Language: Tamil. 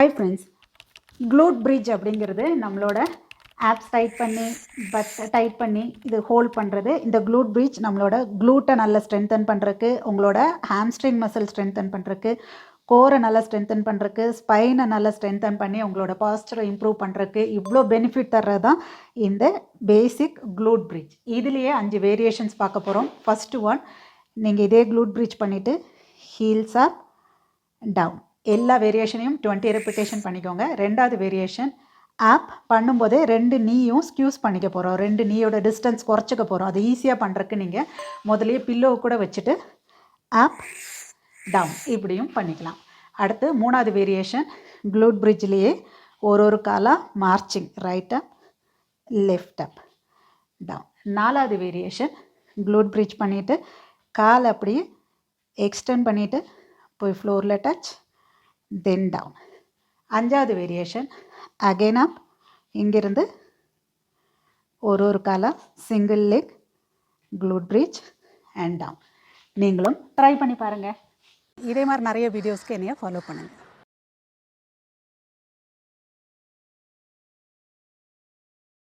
ஹாய் ஃப்ரெண்ட்ஸ், க்ளூட் பிரிட்ஜ் அப்படிங்கிறது நம்மளோட ஆப்ஸ் டைட் பண்ணி டைட் பண்ணி இது ஹோல்ட் பண்ணுறது. இந்த க்ளூட் பிரிட்ஜ் நம்மளோட க்ளூட்டை நல்லா ஸ்ட்ரென்தன் பண்ணுறதுக்கு, உங்களோட ஹாம்ஸ்ட்ரிங் மசில் ஸ்ட்ரென்தன் பண்ணுறதுக்கு, கோரை நல்லா ஸ்ட்ரென்தன் பண்ணுறதுக்கு, ஸ்பைனை நல்லா ஸ்ட்ரென்தன் பண்ணி உங்களோட பாஸ்டரை இம்ப்ரூவ் பண்ணுறதுக்கு இவ்வளோ பெனிஃபிட் தர்றது தான் இந்த பேசிக் க்ளூட் பிரிட்ஜ். இதுலேயே 5 வேரியேஷன்ஸ் பார்க்க போகிறோம். ஃபஸ்ட்டு ஒன், நீங்கள் இதே க்ளூட் பிரிட்ஜ் பண்ணிவிட்டு ஹீல்ஸ் அப் டவுன் எல்லா வேரியேஷனையும் 20 ரெப்பிட்டேஷன் பண்ணிக்கோங்க. ரெண்டாவது வேரியேஷன், ஆப் பண்ணும்போதே 2 நீயும் ஸ்க்யூஸ் பண்ணிக்க போகிறோம். 2 நீயோட டிஸ்டன்ஸ் குறைச்சிக்க போகிறோம். அது ஈஸியாக பண்ணுறதுக்கு நீங்கள் முதலையே பில்லோ கூட வச்சுட்டு ஆப் டவுன் இப்படியும் பண்ணிக்கலாம். அடுத்து மூணாவது வேரியேஷன், க்ளூட் பிரிட்ஜ்லேயே ஒரு காலாக marching, right up left up down. நாலாவது வேரியேஷன், க்ளூட் பிரிட்ஜ் பண்ணிவிட்டு கால் அப்படியே எக்ஸ்டெண்ட் பண்ணிவிட்டு போய் ஃப்ளோரில் டச், தென் டவுன். அஞ்சாவது வேரியேஷன், அகெயின் அப், இங்கிருந்து ஒரு காலாக single leg glute bridge and down. நீங்களும் ட்ரை பண்ணி பாருங்கள். இதே மாதிரி நிறைய வீடியோஸ்க்கு என்னைய ஃபாலோ பண்ணுங்கள்.